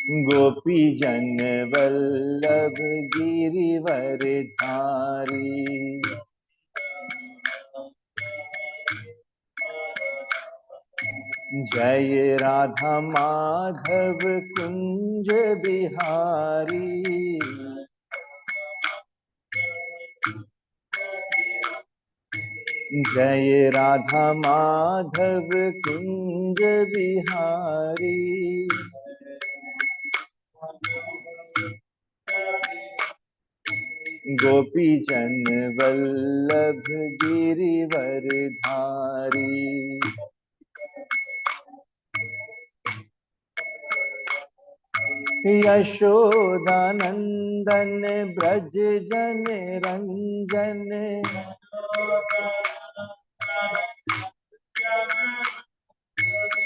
गोपी जन वल्लभ गिरिवर धारी। जय राधा माधव कुंज बिहारी। जय राधा माधव कुंज बिहारी। गोपी जन वल्लभ गिरिवर धारी। यशोदानंदन ब्रज जन रंजन।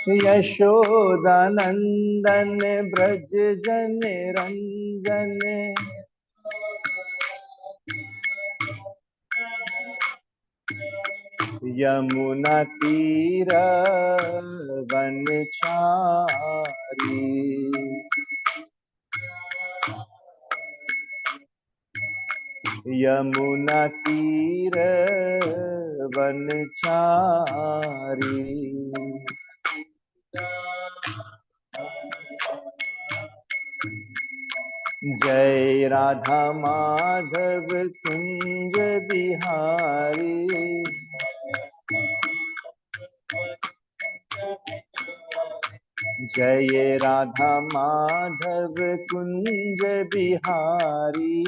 यशोदानंदन ब्रज जन रंजन। यमुना तीर वनचारी। यमुना तीर वनचारी। जय राधा माधव कुंज बिहारी। जय राधा माधव कुंज बिहारी।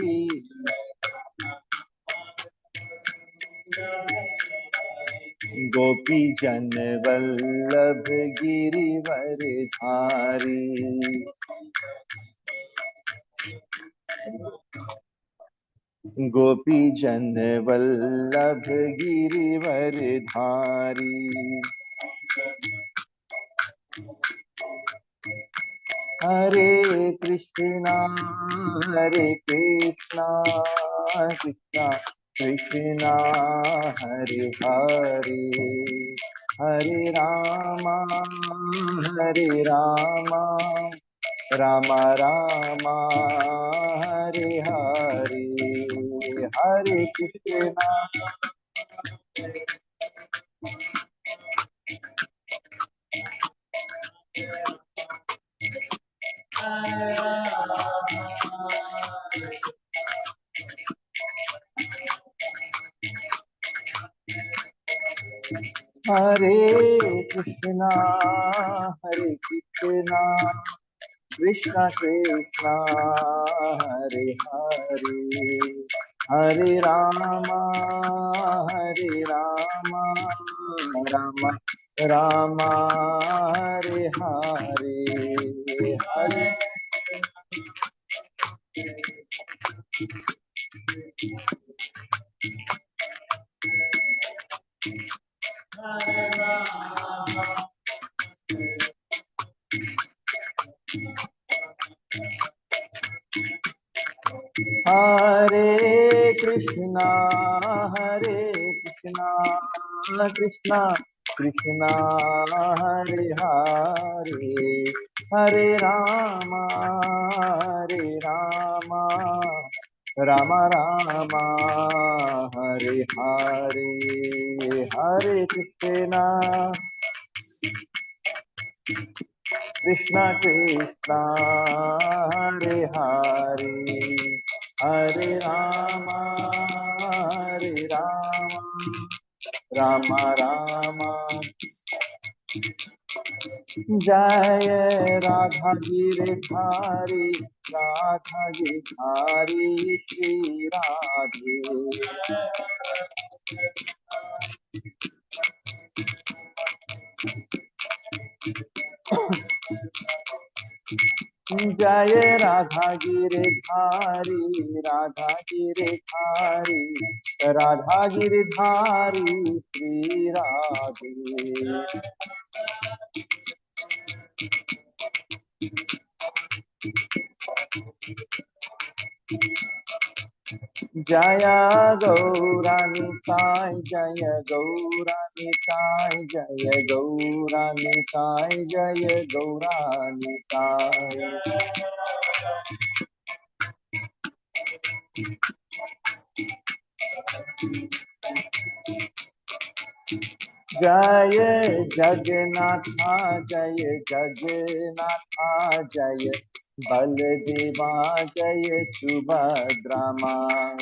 गोपी जन वल्लभ गिरिवर धारी। गोपी जन वल्लभ गिरिवर धारी। हरे कृष्णा कृष्णा कृष्णा हरे हरे। हरे रामा राम राम हरे हरे। हरे कृष्णा हरे कृष्णा कृष्णा कृष्णा हरे हरे। हरे रामा राम राम हरे हरे। हरे हरे कृष्णा कृष्णा कृष्णा हरे हरे। हरे रामा राम राम हरे हरे। हरे कृष्णा कृष्णा कृष्णा हरे हरे। हरे राम राम राम। जय राधा गिरधारी श्री राधे। जय राधा गिरधारी श्री राधे। जय गौरानिताय जय गौरानिताय जय गौरानिताय जय गौरानिताय जय जगन्नाथा जय जगन्नाथा जय बलदेवा जय सुभद्रा मां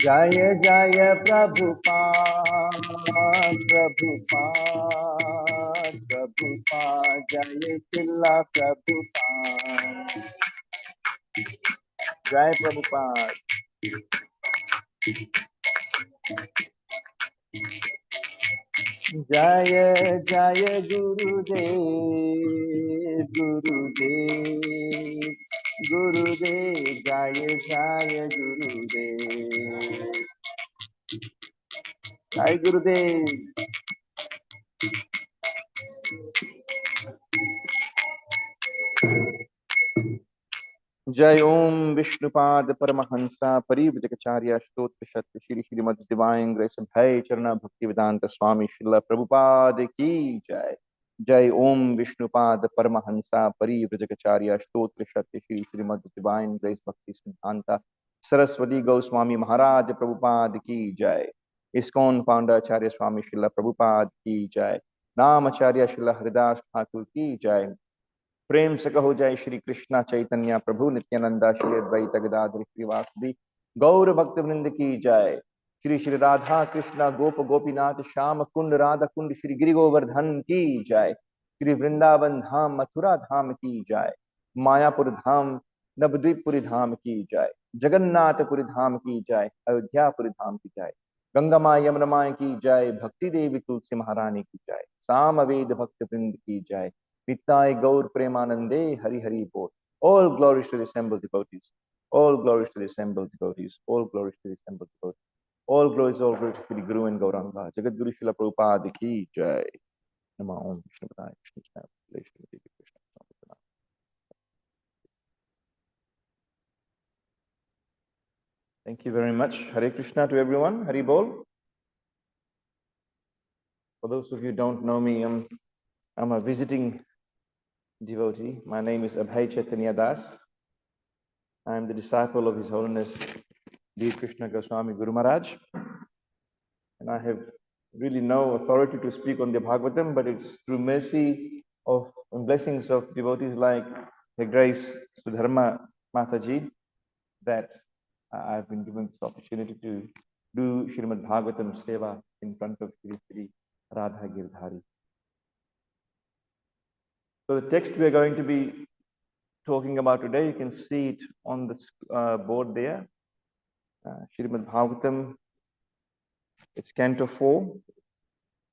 जय जय प्रभुपाद प्रभुपाद प्रभुपाद जय चिल्ला प्रभुपाद जय प्रभुपाद जय जय गुरुदेव गुरुदेव गुरुदेव जय जय गुरुदेव जय गुरुदेव जय ओम विष्णुपाद परमहंसा परिव्रजकाचार्य स्तोत्र शत श्री श्रीमद डिवाइन ग्रेस भय चरण भक्ति वेदांत स्वामी श्रील प्रभुपाद की जय। जय ओम विष्णुपाद परमहंसा परिव्रजकाचार्य स्तोत्र शत श्री श्रीमद डिवाइन ग्रेस भक्ति सिद्धांत सरस्वती गोस्वामी महाराज प्रभुपाद की जय। इस्कॉन फाउंडर आचार्य स्वामी श्रील प्रभुपाद की जय। नामाचार्य श्रील हरिदास ठाकुर की जय। प्रेम से कहो जय श्री कृष्णा चैतन्य प्रभु नित्यानंदा श्री अद्वैत गदाधर श्रीवासुदेव गौर भक्त वृंद की जय। श्री श्री राधा कृष्णा गोप गोपीनाथ श्याम कुंड राधा कुंड श्री गिरि गोवर्धन की जय। श्री वृंदावन धाम मथुरा धाम की जय। मायापुर धाम नवद्वीपपुरी धाम की जय। जगन्नाथपुरी धाम की जय। अयोध्यापुरी धाम की जय। गंगा माँ यमुना माँ की जय। भक्ति देवी तुलसी महारानी की जय। साम वेद भक्त वृंद की जय। Nitai Gaur Premanande Hari Hari Bol. All glories to the assembled devotees. All glories to the assembled devotees. All glories to the assembled devotees. All glories to the Guru and Gauranga. Jagat Guru Srila Prabhupada ki jai. Nama Om Vishnu Padaya Krishna Krishna Krishna. Thank you very much. Hare Krishna to everyone. Hari Bol. For those of you who don't know me, I'm a visiting devotee. My name is Abhay Chaitanya Das. I am the disciple of His Holiness Dev Krishna Goswami Guru Maharaj, and I have really no authority to speak on the Bhagavatam, but it's through mercy of and blessings of devotees like Her Grace Sudharma Mataji that I've been given this opportunity to do Srimad Bhagavatam Seva in front of Shri Shri Radha Girdhari. So the text we are going to be talking about today, you can see it on the board there. Srimad Bhagavatam, it's Canto 4,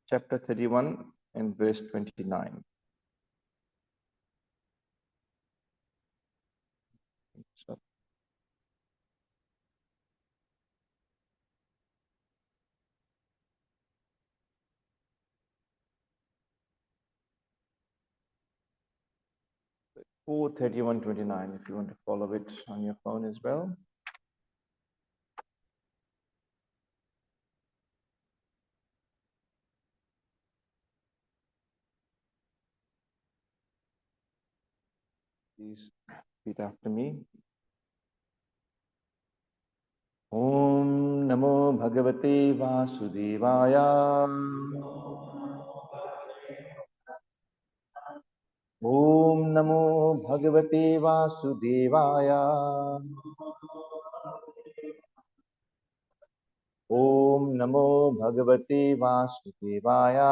Chapter 31 and verse 29. So, four 31:29, if you want to follow it on your phone as well. Please repeat after me. Om Namo Bhagavate Vasudevaya. Om Namo Bhagavate Vasudevaya. Om Namo Bhagavate Vasudevaya.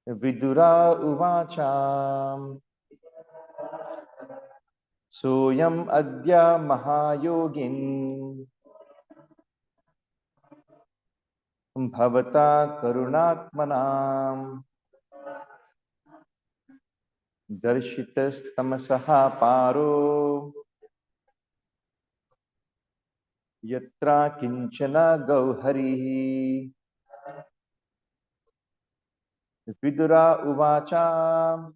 Vidura Uvacha. Soyam Adya Mahayogin. Bhavata Karunatmanam. Darshitas Tamasaha Paro. Yatra Kinchana Gauharihi. Vidura uvacha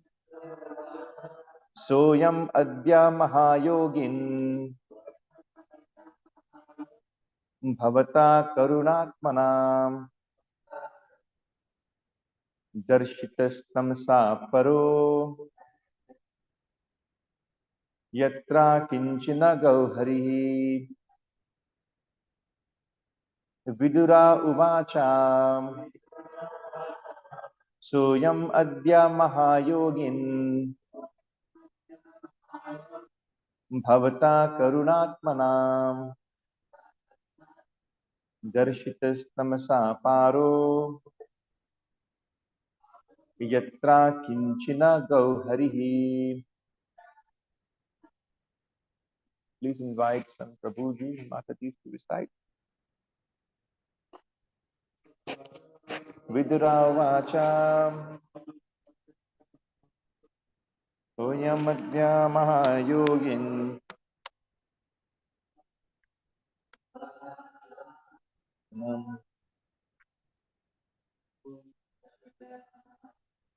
soyam adya mahayogin bhavata karunatmanam darshitastam sa paro yatra kinchina gauhari. Vidura uvacha soyam adya mahayogin bhavata karunatmanam darshitastamasa paro yatra kinchina gauharihi. Please invite some Prabhuji and Mataji to recite. Vidura vacha soyamadya mahayogin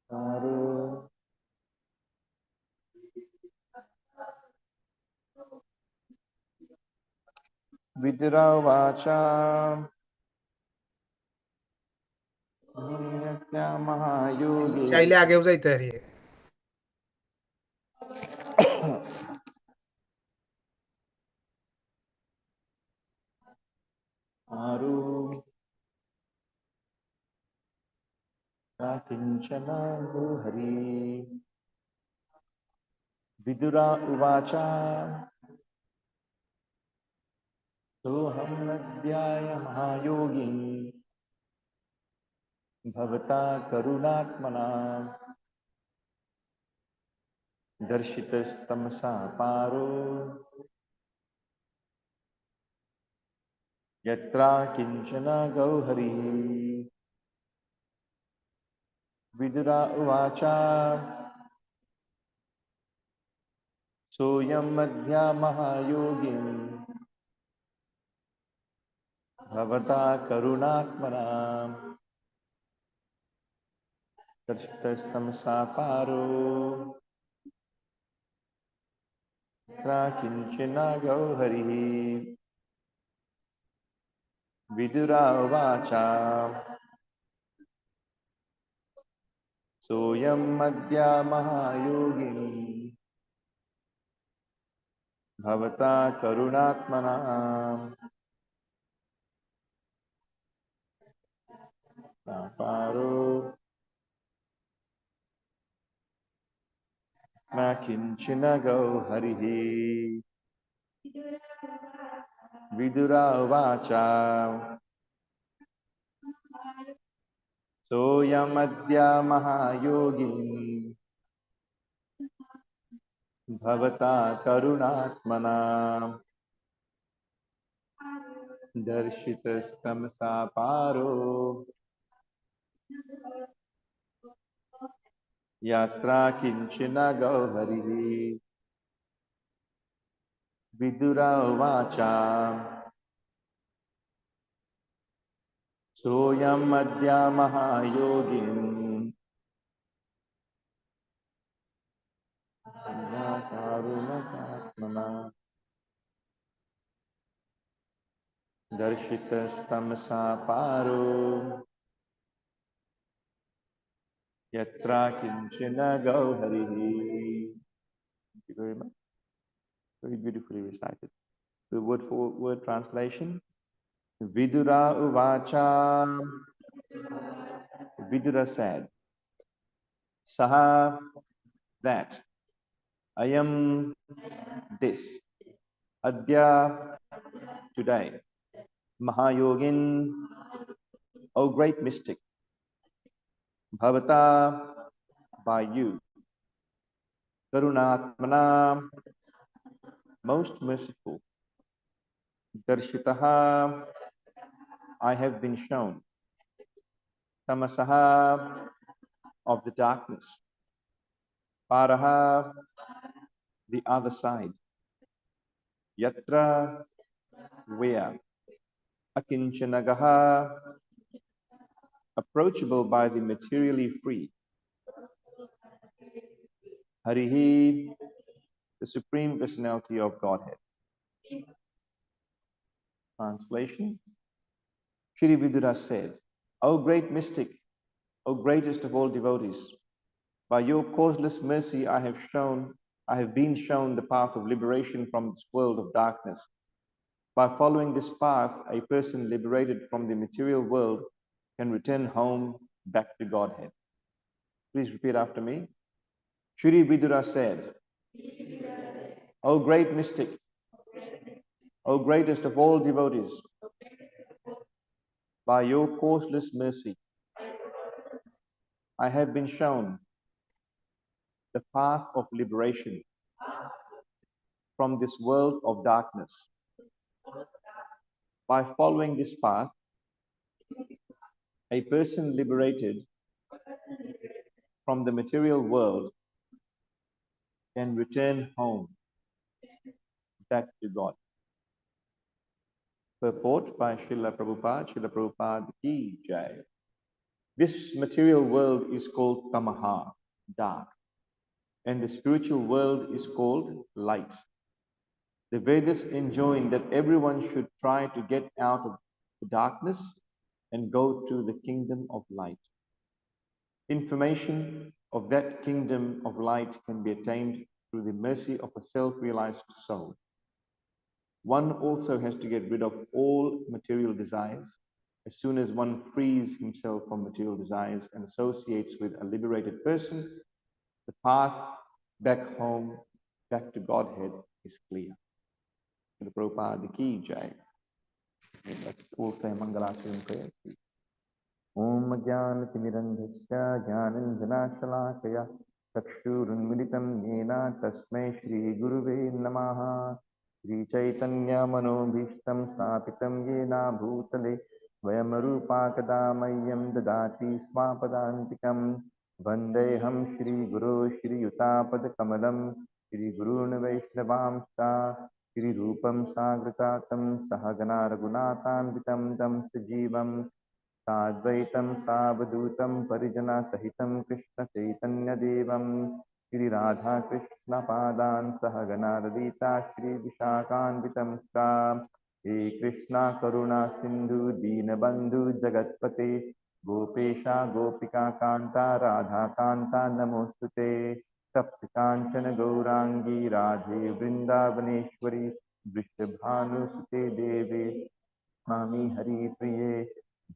paro Vidura vacha soyamadya चाइले mahayogin आगे हो जाते हैं paro kinchana gauhari. Vidura uvacha soham adhyaya mahayogin bhavata karunatmana darshitastamasa paro yatra kinchana gauhari. Vidura uvacha soyam adhya mahayogin bhavata karunatmana darshitastamasa paro yatra kinchana gauhari. Vidura uvacha soyam adya mahayogin bhavata karunatmana paro na kinchina gauharihi. Vidura vacha soyam adya mahayogin bhavata karunatmana darshitastamasa paro yatra kinchina gauharihi. Vidura vacha soyam adya mahayogin karunatmana darshitastamasa paro yatra kinchana gauharihi. Thank you very much. Very beautifully recited. The word for word translation. Vidura uvacha. Vidura said, Saha, that. I am this. Adya, today. Mahayogin, O great mystic. Bhavata, by you. Karunatmana, most merciful. Darshitaha, I have been shown. Tamasaha, of the darkness. Paraha, the other side. Yatra, where. Akinchanagaha, a approachable by the materially free. Harihi, the Supreme Personality of Godhead. Translation. Shri Vidura said, O great mystic, O greatest of all devotees, by your causeless mercy I have been shown the path of liberation from this world of darkness. By following this path, a person liberated from the material world can return home back to Godhead. Please repeat after me. Shri Vidura said, O great mystic, O greatest of all devotees, by your causeless mercy, I have been shown the path of liberation from this world of darkness. By following this path, a person liberated from the material world can return home back to God. Purport by Srila Prabhupada Ki Jai. This material world is called Tamaha, dark, and the spiritual world is called light. The Vedas enjoin that everyone should try to get out of the darkness and go to the kingdom of light. Information of that kingdom of light can be attained through the mercy of a self-realized soul. One also has to get rid of all material desires. As soon as one frees himself from material desires and associates with a liberated person, the path back home, back to Godhead is clear. The Prabhupada Ki Jai. Let's all say Mangalasharam prayer. Om Jnanatimirandhasya Jnananjanashalakaya Chakshurunmilitam Yena Tasmai Shri Guruve Namaha Shri Chaitanya Manobhishtam Stapitam Yena Bhutale Vayamarupaakadamayam Dadati Swapadantikam Vandeham Shri Guru Shri Yutapadakamalam Shri Guruna Vaishnavamsa Shri Rupam Sagratatam Sahagana Raghunathanvitam Dam Sajivam साद्वैतं सावधूतं परिजना सहितं कृष्ण चैतन्य देवं श्री राधा कृष्ण पादान् सहगना ललिता श्री विशाखान्वितं हे कृष्णा करुणा सिंधु दीनबंधु जगत्पते गोपेशा गोपिका कांता राधा कांता नमोस्तुते तप्त कांचन गौरांगी राधे वृंदावनेश्वरी वृषभानुसुते देवे स्वामी हरि प्रिये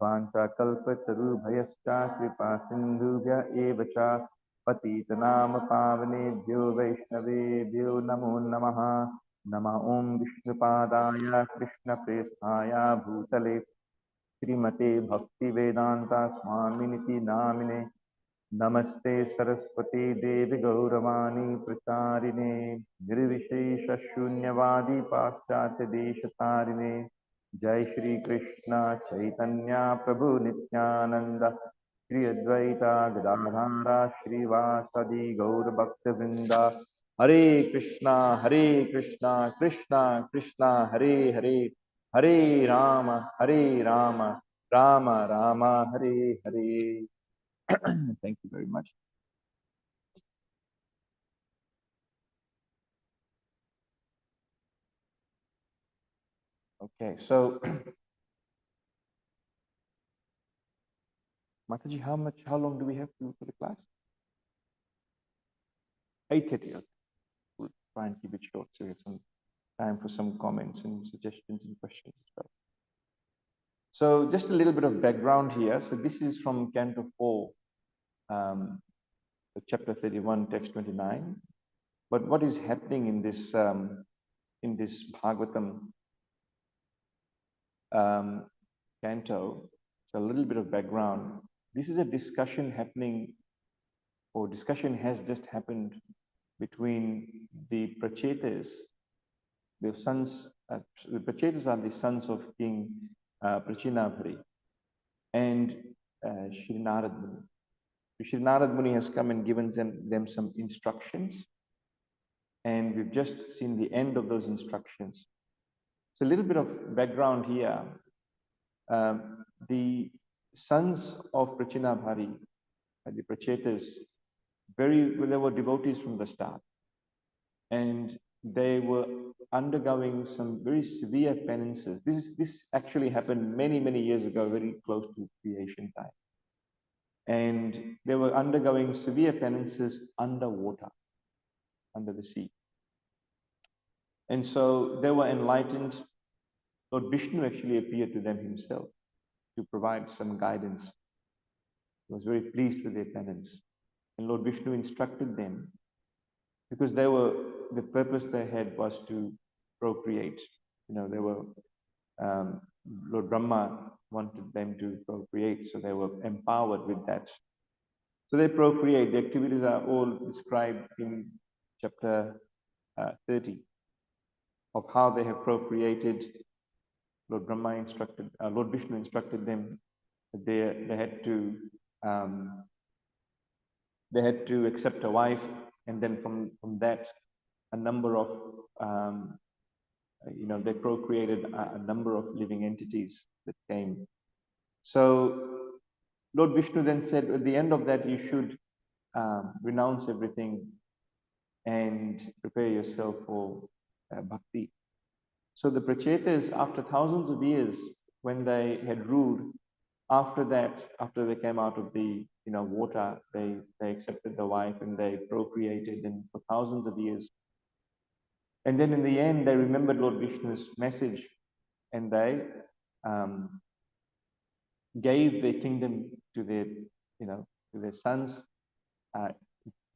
वाञ्छाकल्पतरुभयश्च कृपा सिन्धुभ्य एव च पतितनाम पावनेभ्यो वैष्णवेभ्यो नमो नमः नमः ॐ विष्णुपादाय कृष्णप्रेष्ठाय भूतले श्रीमते भक्तिवेदान्ता स्वामिनिति नामिने नमस्ते सरस्वती देवी गौरवाणी प्रचारिणे निर्विशेष शून्यवादी पाश्चात्य देशतारिणे जय श्री कृष्ण चैतन्य प्रभु नित्यानंद श्री अद्वैता गदाधरा श्रीवासदि गौर भक्त वृंदा हरे Krishna Krishna Krishna Hare Hare Hare Ram Ram Ram Hare Hare. Thank you very much. Okay, so Mataji, how long do we have for the class? 8:30. Okay. We'll try and keep it short so we have some time for some comments and suggestions and questions as well. So just a little bit of background here. So this is from Canto 4, chapter 31, text 29. But what is happening in this Bhagavatam canto? So a little bit of background. This is a discussion happening, or discussion has just happened between the Prachetas, the sons. The Prachetas are the sons of King Prachinabhari and Shri Narad Muni. Shri Narad Muni has come and given them some instructions, and we've just seen the end of those instructions. So a little bit of background here. The sons of Prachinabhari, the Prachetas, they were devotees from the start, and they were undergoing some very severe penances. This actually happened many years ago, very close to creation time, and they were undergoing severe penances underwater, under the sea, and so they were enlightened. Lord Vishnu actually appeared to them himself to provide some guidance. He was very pleased with their penance, and Lord Vishnu instructed them because the purpose they had was to procreate. They were um, Lord Brahma wanted them to procreate, so they were empowered with that. So they procreate. The activities are all described in chapter 30 of how they have procreated. Lord Vishnu instructed them that um, they had to accept a wife, and then from that, a number of they procreated a number of living entities that came. So Lord Vishnu then said, at the end of that, you should renounce everything and prepare yourself for bhakti. So the Prachetas, after thousands of years, when they had ruled, after that, after they came out of the water, they accepted the wife and they procreated, and for thousands of years. And then in the end, they remembered Lord Vishnu's message, and they um, gave their kingdom to their sons.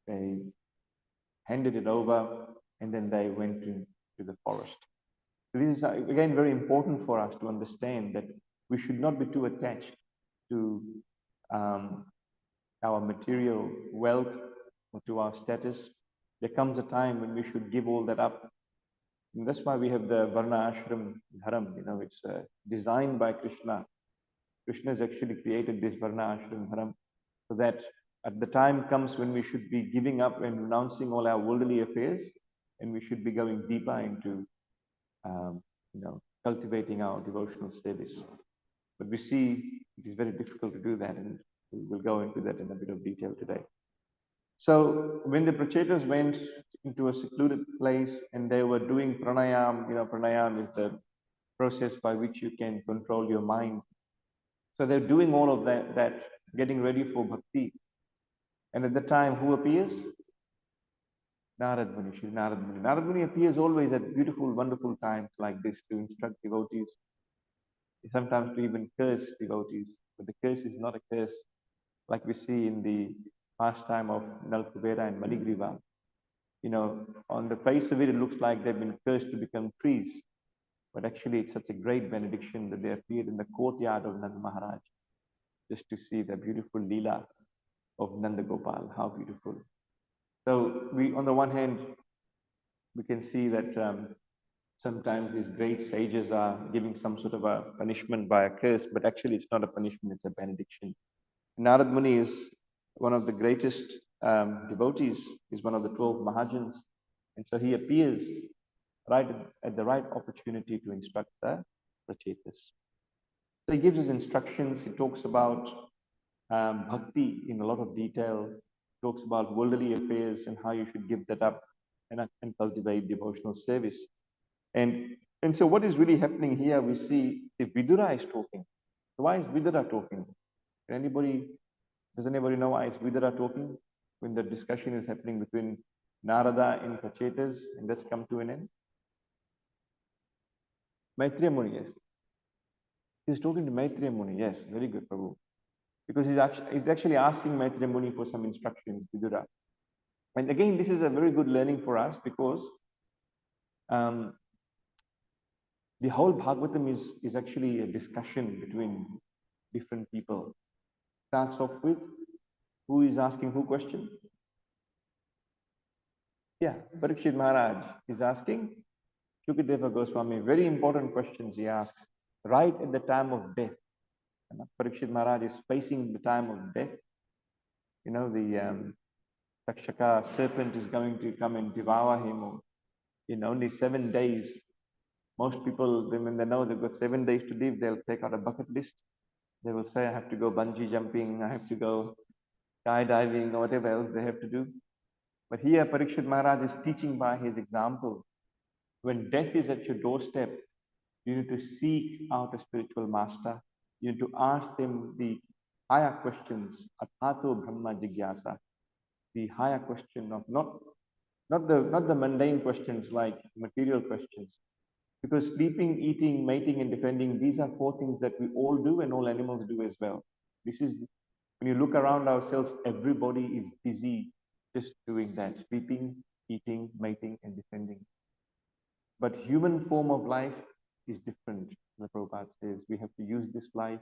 They handed it over, and then they went to the forest. So this is again very important for us to understand that we should not be too attached to um, our material wealth or to our status. There comes a time when we should give all that up. And that's why we have the Varna Ashram Dharam. It's designed by Krishna. Krishna has actually created this Varna Ashram Dharam so that at the time comes when we should be giving up and renouncing all our worldly affairs, and we should be going deeper into cultivating our devotional service. But we see it is very difficult to do that, and we'll go into that in a bit of detail today. So when the Prachetas went into a secluded place and they were doing pranayam, pranayam is the process by which you can control your mind. So they're doing all of that getting ready for bhakti. And at the time, who appears? Narad Muni, Shri Narad Muni. Narad Muni appears always at beautiful, wonderful times like this to instruct devotees, sometimes to even curse devotees. But the curse is not a curse like we see in the pastime of Nalkubera and Maligriva. On the face of it, it looks like they've been cursed to become trees. But actually, it's such a great benediction that they appeared in the courtyard of Nand Maharaj just to see the beautiful Leela of Nanda Gopal. How beautiful. So on the one hand, we can see that sometimes these great sages are giving some sort of a punishment by a curse, but actually it's not a punishment, it's a benediction. Narad Muni is one of the greatest devotees. He's one of the 12 Mahajans. And so he appears right at the right opportunity to instruct the Prachetas. So he gives us instructions. He talks about bhakti in a lot of detail. He talks about worldly affairs and how you should give that up and cultivate devotional service. And so what is really happening here, we see if Vidura is talking. So why is Vidura talking? Does anybody know why is Vidura talking when the discussion is happening between Narada and Prachetas, and that's come to an end? Maitreya Muni, yes. He's talking to Maitreya Muni, yes, very good, Prabhu. Because he's actually asking Maitreya Muni for some instructions, Vidura. And again, this is a very good learning for us because the whole Bhagavatam is actually a discussion between different people. Starts off with who is asking who question? Yeah, Parikshit Maharaj is asking Shukadeva Goswami very important questions he asks right at the time of death. Parikshit Maharaj is facing the time of death. The Takshaka serpent is going to come and devour him in only 7 days. Most people, when they know they've got 7 days to live, they'll take out a bucket list They will say, I have to go bungee jumping, I have to go skydiving, or whatever else they have to do. But here, Parikshit Maharaj is teaching by his example. When death is at your doorstep, you need to seek out a spiritual master. You need to ask them the higher questions, Athato Brahma Jigyasa, the higher question of not the mundane questions like material questions. Because sleeping, eating, mating, and defending, these are four things that we all do and all animals do as well. This is when you look around ourselves, everybody is busy just doing that, sleeping, eating, mating, and defending. But human form of life is different. The Prabhupada says we have to use this life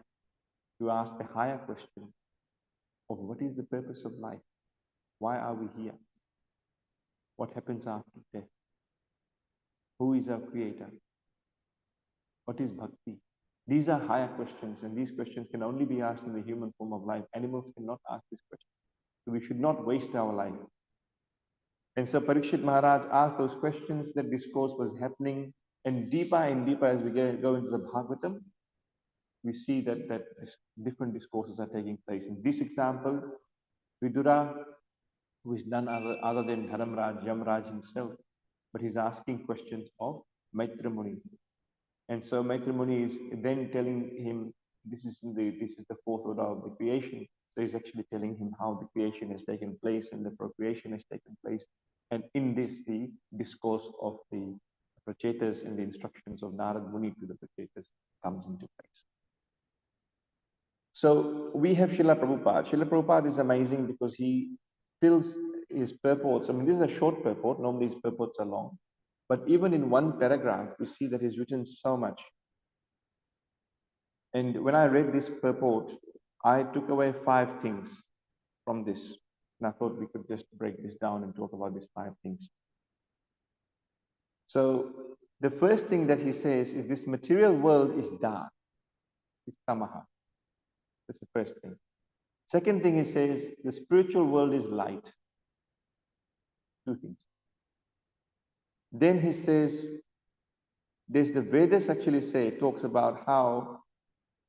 to ask the higher question of what is the purpose of life? Why are we here? What happens after death? Who is our creator? What is bhakti? These are higher questions, and these questions can only be asked in the human form of life. Animals cannot ask this question. So we should not waste our life. And so Parikshit Maharaj asked those questions, that discourse was happening, and deeper as we go into the Bhagavatam, we see that different discourses are taking place. In this example, Vidura, who is none other than Dharamraj, Yamraj himself, but he's asking questions of Maitra Muni. And so Maitra Muni is then telling him, this is the fourth order of the creation. So he's actually telling him how the creation has taken place and the procreation has taken place. And in this, the discourse of the Prachetas and the instructions of Narad Muni to the Prachetas comes into place. So we have Srila Prabhupada. Srila Prabhupada is amazing because he fills his purports. I mean, this is a short purport. Normally his purports are long. But even in one paragraph, we see that he's written so much. And when I read this purport, I took away 5 things from this. And I thought we could just break this down and talk about these 5 things. So the first thing that he says is this material world is dark. It's tamaha. That's the first thing. Second thing he says, the spiritual world is light. 2 things. Then he says, there's the Vedas actually say, talks about how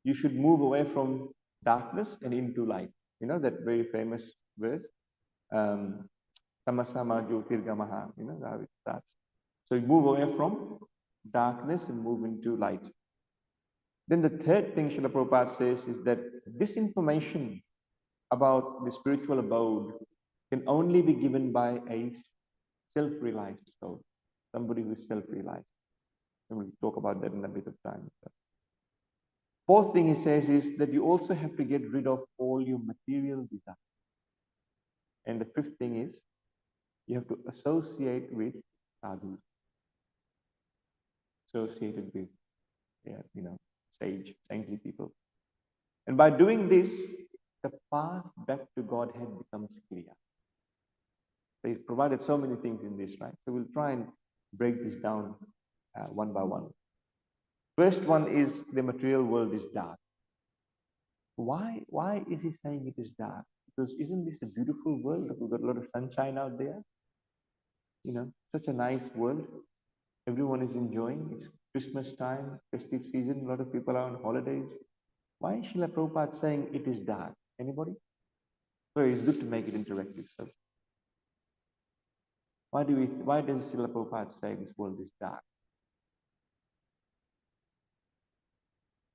you should move away from darkness and into light. You know that very famous verse, Tamasama Jyotirgamaha, you know how it starts. So you move away from darkness and move into light. Then the third thing Srila Prabhupada says is that this information about the spiritual abode can only be given by a self-realized soul, somebody who is self-realized. And we'll talk about that in a bit of time. Fourth thing he says is that you also have to get rid of all your material desires. And the fifth thing is you have to associate with sadhus, associated with saintly people. And by doing this, the path back to Godhead becomes clear. So he's provided so many things in this, right? So we'll try and break this down one by one. First one is the material world is dark. Why is he saying it is dark? Because isn't this a beautiful world? We've got a lot of sunshine out there. You know, such a nice world. Everyone is enjoying. It's Christmas time, festive season. A lot of people are on holidays. Why is Srila Prabhupada saying it is dark? Anybody? So it's good to make it interactive. So why does Srila Prabhupada say this world is dark?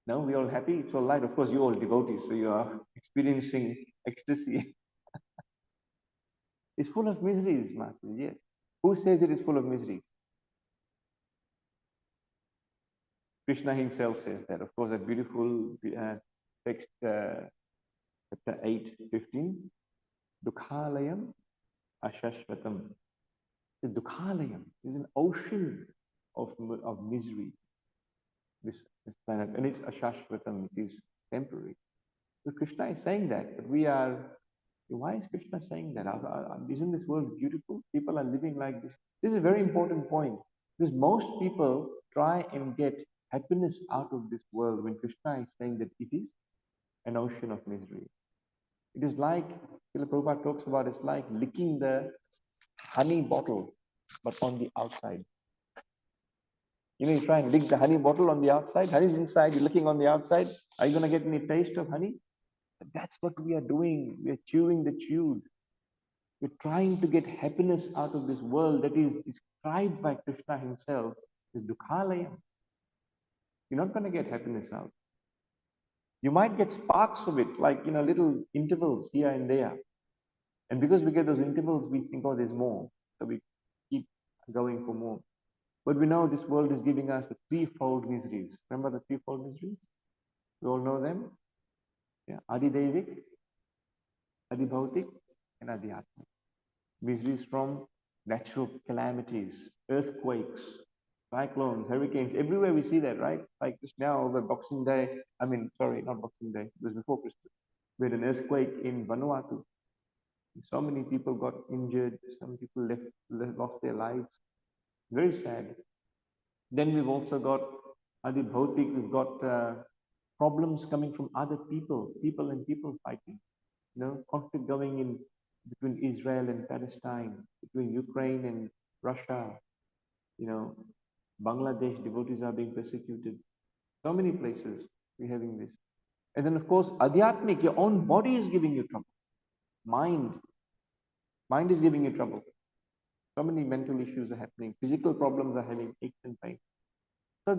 No, we all happy? It's all light. Of course, you're all devotees, so you are experiencing ecstasy. It's full of miseries, Master. Yes. Who says it is full of miseries? Krishna himself says that. Of course, a beautiful text, chapter 8:15. Dukhalayam ashashvatam. The Dukhalayam is an ocean of misery, this planet, and it's ashashvatam, it is temporary. So Krishna is saying that, but why is Krishna saying that? Isn't this world beautiful? People are living like this. This is a very important point, because most people try and get happiness out of this world when Krishna is saying that it is an ocean of misery. It is like, Srila Prabhupada talks about, it's like licking the honey bottle, but on the outside. You try and lick the honey bottle on the outside. Honey's inside. You're looking on the outside. Are you going to get any taste of honey? That's what we are doing. We are chewing the chewed. We're trying to get happiness out of this world that is described by Krishna himself as Dukhalayam. You're not going to get happiness out. You might get sparks of it, like little intervals here and there. And because we get those intervals, we think, oh, there's more. So we keep going for more. But we know this world is giving us the threefold miseries. Remember the threefold miseries? We all know them. Yeah. Adi Devik, Adi Bhautik, and Adi Atmic. Miseries from natural calamities, earthquakes, cyclones, hurricanes. Everywhere we see that, right? Like just now over Boxing Day. Sorry, not Boxing Day. It was before Christmas. We had an earthquake in Vanuatu. So many people got injured. Some people lost their lives. Very sad. Then we've also got Adi Bhautik. We've got problems coming from other people and people fighting. Conflict going in between Israel and Palestine, between Ukraine and Russia. Bangladesh devotees are being persecuted. So many places we're having this. And then, of course, Adhyatmic, your own body is giving you trouble. Mind is giving you trouble. So many mental issues are happening. Physical problems are having aches and pains. So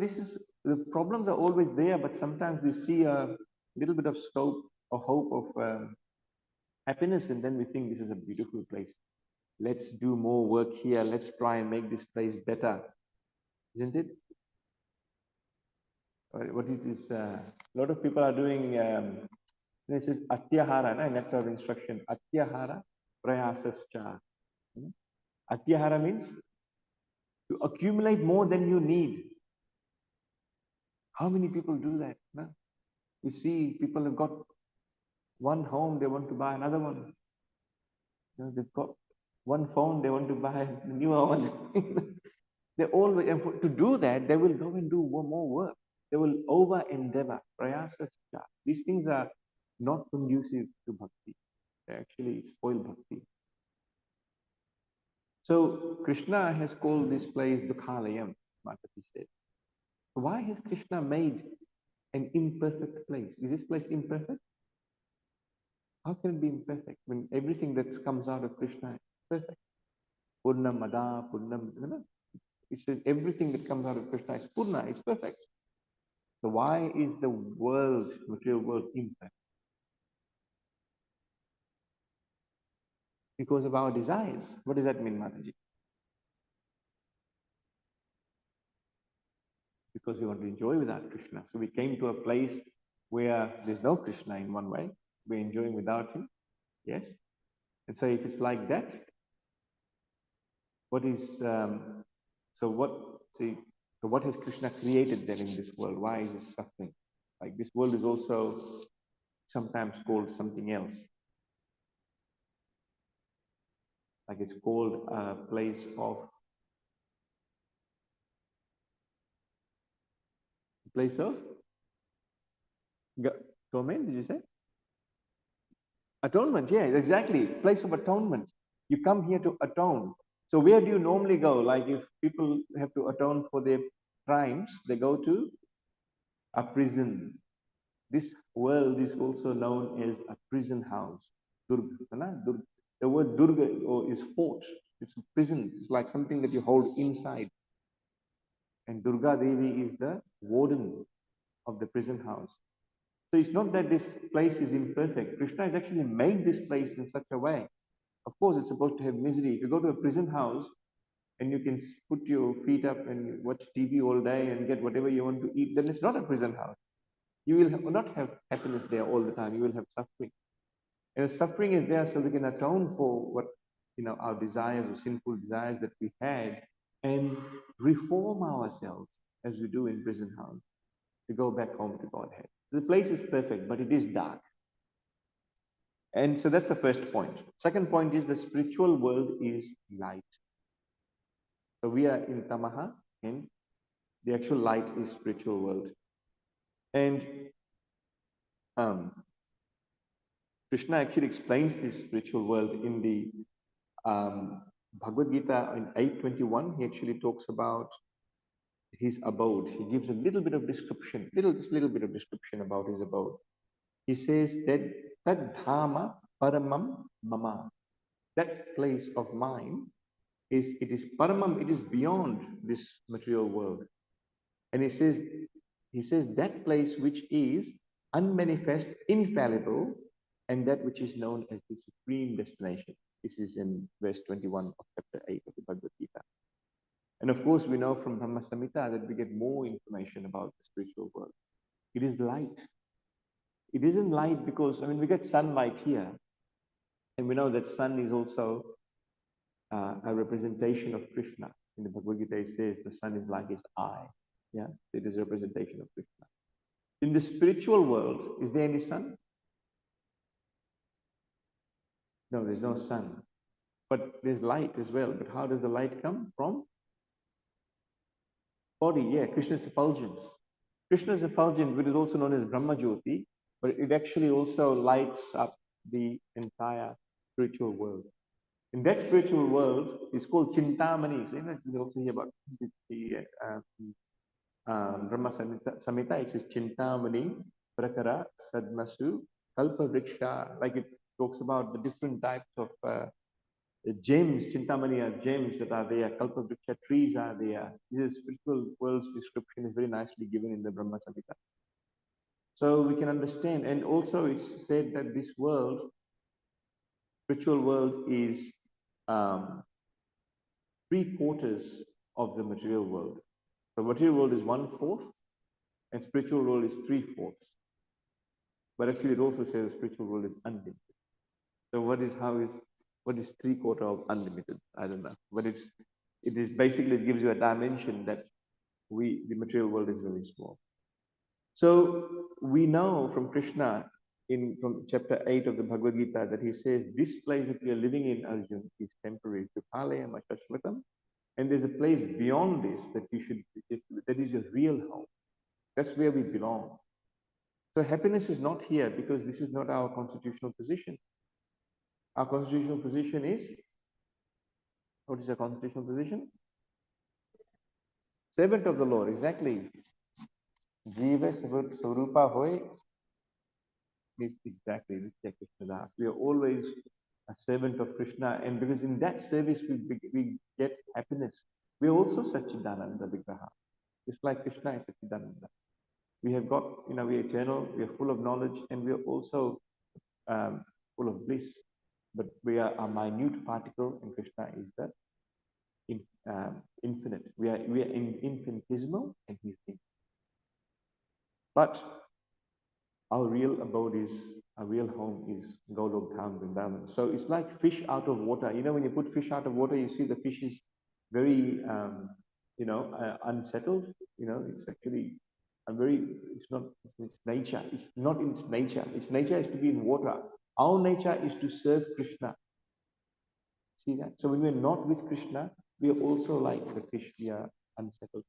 the problems are always there, but sometimes we see a little bit of scope or hope of happiness, and then we think this is a beautiful place. Let's do more work here. Let's try and make this place better. Isn't it? What it is, a lot of people are doing, this is Atyahara, nectar of instruction. Atyahara prayasascha. Atyahara means to accumulate more than you need. How many people do that? No? You see, people have got one home, they want to buy another one. They've got one phone, they want to buy a newer one. They always, and to do that, they will go and do more work. They will over endeavor, prayasascha. These things are not conducive to bhakti. They actually spoil bhakti. So Krishna has called this place Dukhalayam, Mataji said. So why has Krishna made an imperfect place? Is this place imperfect? How can it be imperfect when everything that comes out of Krishna is perfect? Purnam Mada, Purnam. It says everything that comes out of Krishna is Purna, it's perfect. So why is the world, material world, imperfect? Because of our desires. What does that mean, Mataji? Because we want to enjoy without Krishna. So we came to a place where there's no Krishna in one way. We're enjoying without him. Yes? And so if it's like that, what is so what has Krishna created then in this world? Why is it suffering? Like this world is also sometimes called something else. Like it's called a place of torment, did you say? Atonement, yeah, exactly. Place of atonement. You come here to atone. So where do you normally go? Like if people have to atone for their crimes, they go to a prison. This world is also known as a prison house. Durga. The word Durga is fort. It's a prison. It's like something that you hold inside. And Durga Devi is the warden of the prison house. So it's not that this place is imperfect. Krishna has actually made this place in such a way. Of course, it's supposed to have misery. If you go to a prison house and you can put your feet up and watch TV all day and get whatever you want to eat, then it's not a prison house. You will not have happiness there all the time. You will have suffering. And suffering is there so we can atone for what our desires or sinful desires that we had and reform ourselves as we do in prison house to go back home to Godhead. The place is perfect, but it is dark. And so that's the first point. Second point is the spiritual world is light. So we are in Tamaha, and the actual light is spiritual world. And Krishna actually explains this spiritual world in the Bhagavad Gita in 8:21. He actually talks about his abode. He gives a little bit of description, just little bit of description about his abode. He says that that dharma paramam mama, that place of mine is paramam, it is beyond this material world. And he says that place which is unmanifest, infallible, and that which is known as the supreme destination. This is in verse 21 of chapter 8 of the Bhagavad Gita. And of course, we know from Brahma Samhita that we get more information about the spiritual world. It is light. It isn't light because, I mean, we get sunlight here. And we know that sun is also a representation of Krishna. In the Bhagavad Gita, it says the sun is like his eye. Yeah, it is a representation of Krishna. In the spiritual world, is there any sun? No, there's no sun. But there's light as well. But how does the light come? From body, yeah, Krishna's effulgence. Krishna's effulgence, which is also known as Brahma Jyoti, but it actually also lights up the entire spiritual world. In that spiritual world, it's called Chintamani. So, you also hear about the Brahma Samhita. It says Chintamani, Prakara, Sadmasu, Kalpa Vriksha. Like it talks about the different types of gems, Chintamani are gems that are there, Kalpa Vriksha trees are there. This spiritual world's description is very nicely given in the Brahma Samhita. So we can understand, and also it's said that this world, spiritual world, is 3/4 of the material world. The material world is 1/4, and spiritual world is 3/4. But actually, it also says the spiritual world is unlimited. So what is 3/4 of unlimited? I don't know, but it is basically, it gives you a dimension that the material world is very small. So we know from Krishna from chapter 8 of the Bhagavad Gita that he says this place that we are living in, Arjun, is temporary. And there's a place beyond this that that is your real home. That's where we belong. So happiness is not here because this is not our constitutional position. Our constitutional position is, what is our constitutional position? Servant of the Lord, exactly. Jiva Swarupa Hoy is exactly Nitya Krishna Das. We are always a servant of Krishna, and because in that service we get happiness. We are also Satchidananda Vigraha. Just like Krishna is Satchidananda. We have got, we are eternal, we are full of knowledge, and we are also full of bliss. But we are a minute particle, and Krishna is the infinite. We are infinitesimal, and He's infinite. But our real home is Golok Dham Vrindavan. So it's like fish out of water. When you put fish out of water, you see the fish is very, unsettled. It's actually it's not its nature. It's not in its nature. Its nature is to be in water. Our nature is to serve Krishna. See that? So when we're not with Krishna, we are also like the fish. We are unsettled.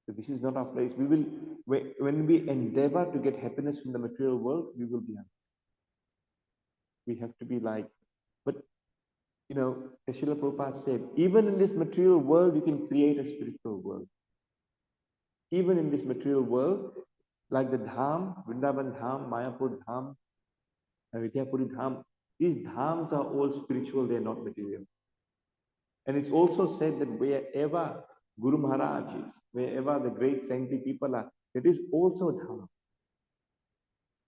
So this is not our place. When we endeavor to get happiness from the material world, we will be unhappy. We have to be like, but as Srila Prabhupada said, even in this material world, you can create a spiritual world. Even in this material world, like the Dham, Vrindavan Dham, Mayapur Dham, Vidyapuri Dham, these dhams are all spiritual, they're not material. And it's also said that wherever Guru Maharaj is, wherever the great saintly people are, it is also Dham.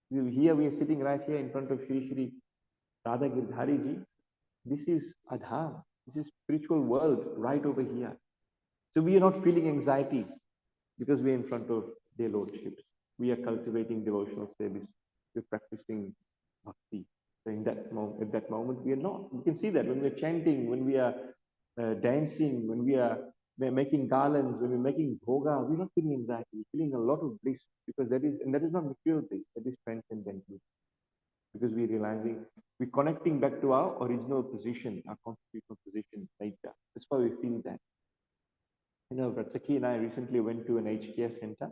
Here we are sitting right here in front of Shri Shri Radha Girdhari Ji. This is a Dham. This is spiritual world right over here. So we are not feeling anxiety because we are in front of their lordships. We are cultivating devotional service. We're practicing bhakti. So at that moment, we are not. You can see that when we are chanting, when we are dancing, when we are making garlands, when we're making bhoga, we're not feeling anxiety. We're feeling a lot of bliss because that is not material bliss. That is transcendental. Because we're realizing we're connecting back to our original position, our constitutional position, nature. That's why we feel that. Ratsaki and I recently went to an aged care center,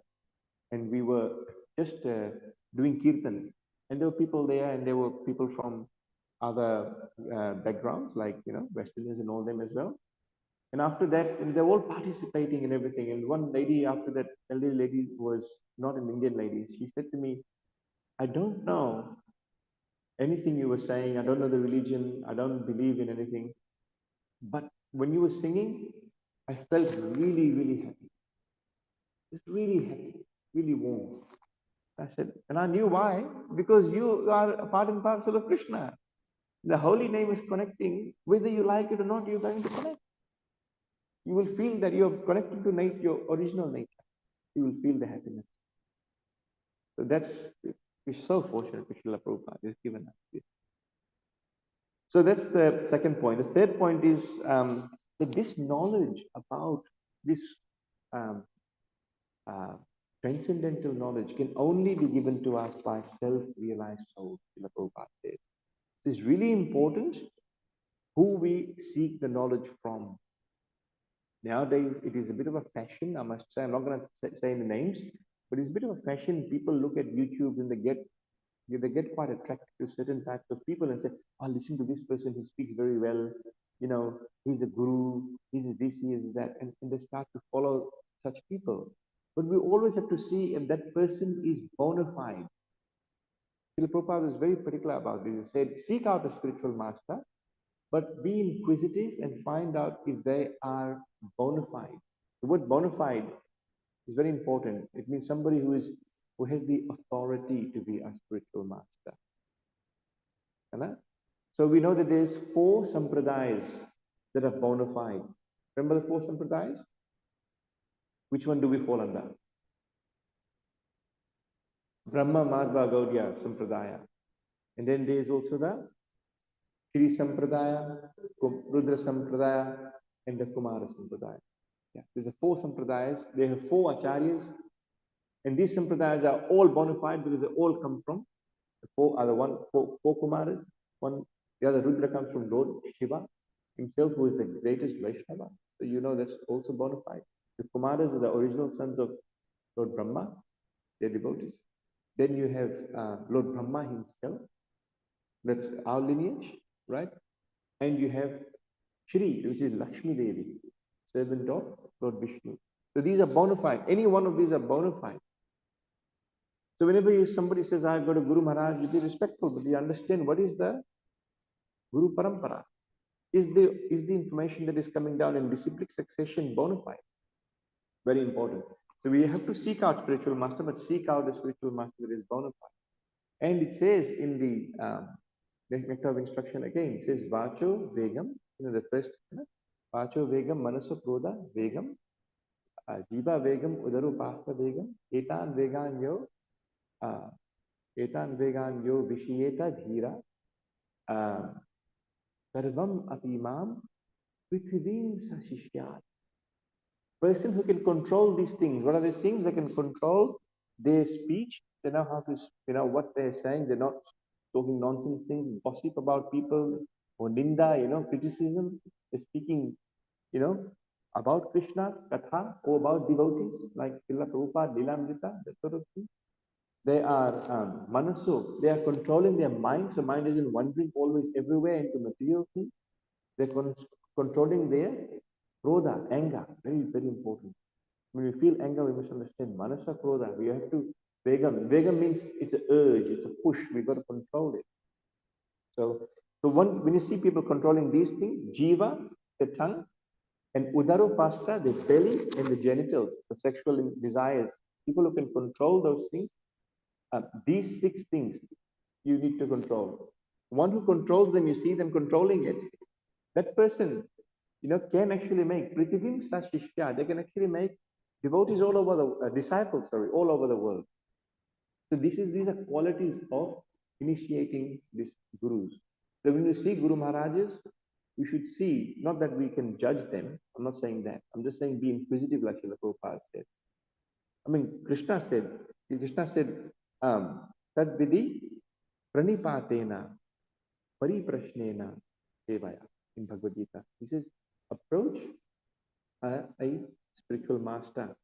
and we were just doing kirtan. And there were people there, and there were people from other backgrounds, like Westerners and all them as well. And after that, and they're all participating in everything. And one lady after that, elderly lady who was not an Indian lady, she said to me, I don't know anything you were saying. I don't know the religion. I don't believe in anything. But when you were singing, I felt really, really happy. Just really happy, really warm. I said, and I knew why. Because you are a part and parcel of Krishna. The holy name is connecting. Whether you like it or not, you're going to connect. You will feel that you're connected to your original nature. You will feel the happiness. So we're so fortunate Srila Prabhupada has given us this. So that's the second point. The third point is that this knowledge about this um, uh, transcendental knowledge can only be given to us by self-realized souls, Srila Prabhupada says. This is really important who we seek the knowledge from. Nowadays, it is a bit of a fashion, I must say. I'm not going to say the names, but it's a bit of a fashion. People look at YouTube and they get quite attracted to certain types of people and say, oh, listen to this person, he speaks very well, he's a guru, he's this, he is that, and they start to follow such people. But we always have to see if that person is bona fide. Srila Prabhupada is very particular about this. He said, seek out a spiritual master, but be inquisitive and find out if they are bona fide. The word bona fide is very important. It means somebody who has the authority to be a spiritual master. Right? So we know that there's 4 sampradayas that are bona fide. Remember the 4 sampradayas? Which one do we fall under? Brahma, Madhva, Gaudiya Sampradaya. And then there's also the Shri Sampradaya, Rudra Sampradaya, and the Kumara Sampradaya. Yeah, there's a 4 sampradayas. They have 4 acharyas, and these sampradayas are all bona fide because they all come from the 4 are the four Kumaras. The other Rudra comes from Lord Shiva himself, who is the greatest Vaishnava. So you know that's also bona fide. The Kumaras are the original sons of Lord Brahma. They're devotees. Then you have Lord Brahma himself. That's our lineage, right? And you have Shri, which is Lakshmi Devi, servant of Lord Vishnu. So these are bona fide. Any one of these are bona fide. So whenever somebody says, I've got a Guru Maharaj, you be respectful, but you understand what is the Guru Parampara. Is the information that is coming down in disciplic succession bona fide? Very important. So we have to seek out spiritual master, but seek out the spiritual master that is bona fide. And it says in the nectar of instruction again, it says Vacho Vegam, the first, Vacho Vegam, Manaso Krodha Vegam, Jiva Vegam, Udaru Pasta Vegam, Etan Vegan Yo Vishiyeta Dhira, Sarvam Apimam, Prithivim Sashishyat. Person who can control these things. What are these things? They can control their speech. They know how to, what they're saying. They're not talking nonsense things, gossip about people, or ninda, criticism. They're speaking, about Krishna, Katha, or about devotees like Srila Prabhupada, Lilamrita, that sort of thing. They are manaso. They are controlling their mind. So mind isn't wandering always everywhere into material things. They're controlling their krodha, anger. Very, very important. When we feel anger, we must understand manasa krodha. We have to vegam. Vegam means it's an urge, it's a push. We've got to control it. So when you see people controlling these things, jiva, the tongue, and udarupasta, the belly and the genitals, the sexual desires, people who can control those things, these 6 things you need to control. One who controls them, you see them controlling it. That person, can actually make Prithivim Sashishya. They can actually make devotees all over the disciples, all over the world. So these are qualities of initiating these gurus. So when you see Guru Maharajas, you should see, not that we can judge them. I'm not saying that. I'm just saying be inquisitive, like Srila Prabhupada said. I mean, Krishna said, Tad Vidhi Pranipatena Pariprashnena Devaya in Bhagavad Gita. He says, approach a spiritual master.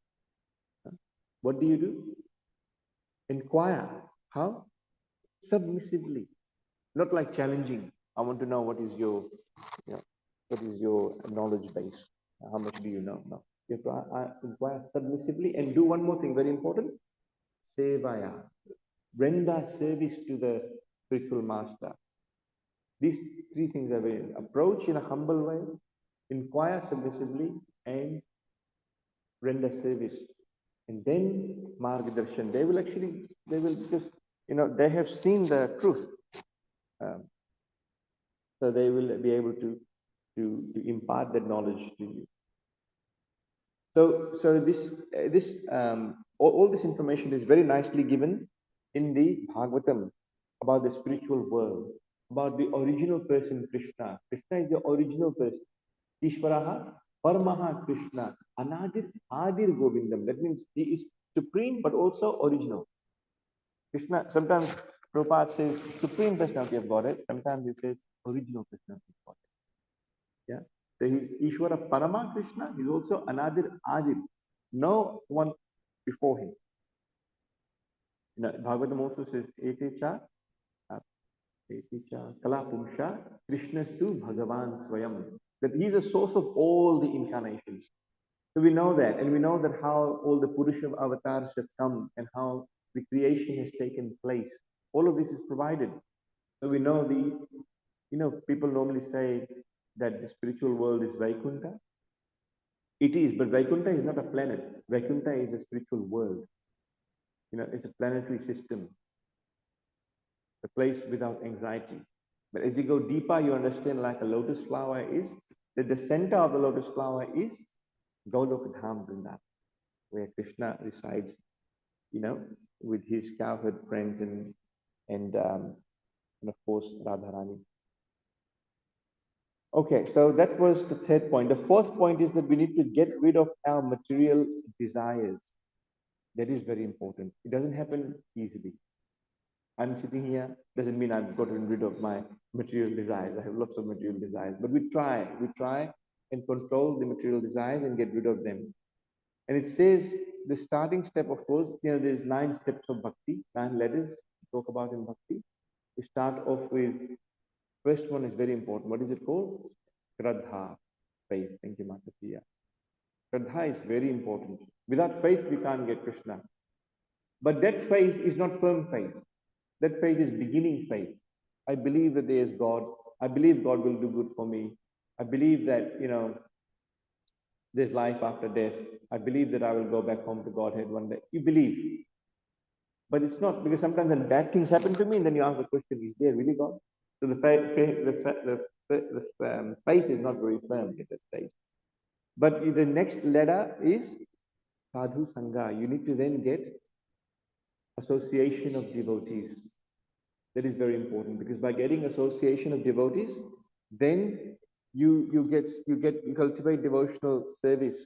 What do you do? Inquire. How? Submissively. Not like challenging. I want to know what is your knowledge base. How much do you know? No. You have to inquire submissively and do one more thing, very important. Sevaya. Render service to the spiritual master. These three things are very approach in a humble way, inquire submissively, and render service. And then Margadarshan, they will just, they have seen the truth. Um, so they will be able to impart that knowledge to you. So all this information is very nicely given in the Bhagavatam about the spiritual world, about the original person Krishna. Krishna is the original person. Ishvaraha Paramaha Krishna Anadir Adir Govindam. That means he is supreme but also original. Krishna, sometimes Prabhupada says supreme personality of Godhead, sometimes he says original personality of Godhead. Yeah. So he's Ishvara Parama Krishna, he's also Anadir Adir. No one before him. Bhagavatam also says Etecha Kalapumsha Krishnastu Bhagavan Swayam. That he's the source of all the incarnations. So we know that, and we know that how all the Purusha avatars have come and how the creation has taken place. All of this is provided. So we know people normally say that the spiritual world is Vaikuntha. It is, but Vaikuntha is not a planet. Vaikuntha is a spiritual world. It's a planetary system, a place without anxiety. But as you go deeper, you understand like a lotus flower is, that the center of the lotus flower is Golokadham Vrindavan, where Krishna resides, with his cowherd friends and of course Radharani. Okay, so that was the third point. The fourth point is that we need to get rid of our material desires. That is very important. It doesn't happen easily. I'm sitting here, doesn't mean I've gotten rid of my material desires. I have lots of material desires, but we try and control the material desires and get rid of them. And it says the starting step, of course, there's 9 steps of bhakti, 9 letters to talk about in bhakti. We start off with, first one is very important. What is it called? Shraddha, faith. Thank you, Mata Priya. Shraddha is very important. Without faith, we can't get Krishna. But that faith is not firm faith. That faith is beginning faith. I believe that there is God. I believe God will do good for me. I believe that, there's life after death. I believe that I will go back home to Godhead one day. You believe. But it's not, because sometimes when bad things happen to me, and then you ask the question, is there really God? So the faith is not very firm at that stage. But the next letter is sadhu sangha. You need to then get association of devotees. That is very important, because by getting association of devotees, then you cultivate devotional service,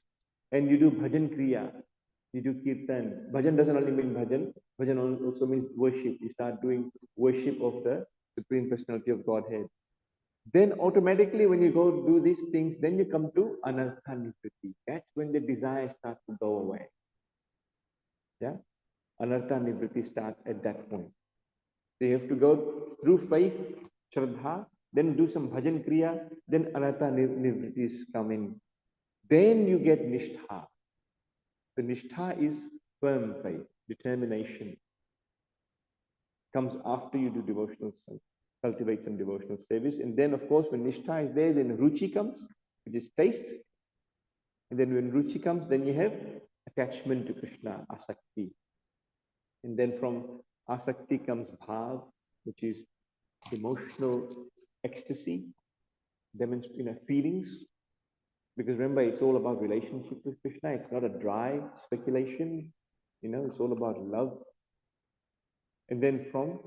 and you do bhajan kriya, you do kirtan. Bhajan doesn't only mean bhajan. Bhajan also means worship. You start doing worship of the Supreme Personality of Godhead. Then automatically, when you go do these things, then you come to anartha nivriti. That's when the desire starts to go away. Yeah, anartha nivriti starts at that point. So you have to go through faith, shraddha, then do some bhajan kriya, then anartha nivritis come in. Then you get nishtha. The nishtha is firm faith, determination. Comes after you do devotional service, cultivate some devotional service. And then, of course, when nishtha is there, then ruchi comes, which is taste. And then when ruchi comes, then you have attachment to Krishna, asakti. And then from asakti comes bhav, which is emotional ecstasy, feelings. Because remember, it's all about relationship with Krishna. It's not a dry speculation. It's all about love. And then from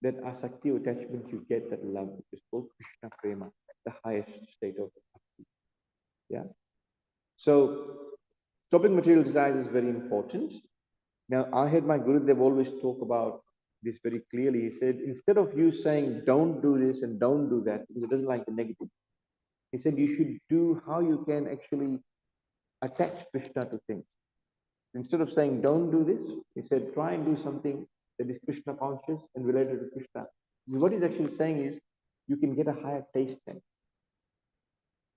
that asakti attachment, you get that love, which is called Krishna prema, the highest state of bhakti. Yeah. So stopping material desires is very important. Now, I heard my Guru, they've always talk about this very clearly. He said, instead of you saying, don't do this and don't do that, because it doesn't like the negative, he said, you should do how you can actually attach Krishna to things. Instead of saying, don't do this, he said, try and do something that is Krishna conscious and related to Krishna. What he's actually saying is, you can get a higher taste then.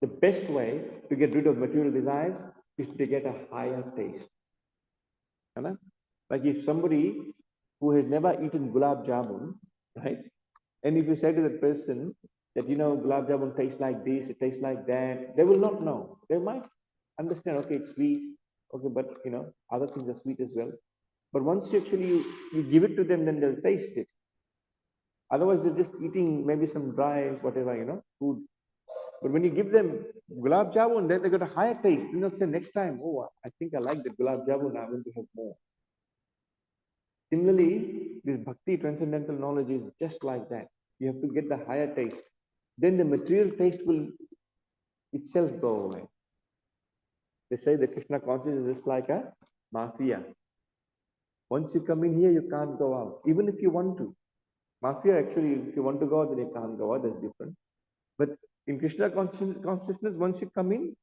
The best way to get rid of material desires is to get a higher taste. Right? Like if somebody who has never eaten gulab jamun, right? And if you say to that person that, gulab jamun tastes like this, it tastes like that, they will not know. They might understand, okay, it's sweet, okay, but, other things are sweet as well. But once you actually you give it to them, then they'll taste it. Otherwise, they're just eating maybe some dry, whatever, food. But when you give them gulab jamun, then they got a higher taste. Then they'll say next time, oh, I think I like the gulab jamun, I'm going to have more. Similarly, this bhakti transcendental knowledge is just like that. You have to get the higher taste. Then the material taste will itself go away. They say the Krishna consciousness is just like a mafia. Once you come in here, you can't go out, even if you want to. Mafia, actually, if you want to go out, then you can't go out. That's different. But in Krishna consciousness, once you come in,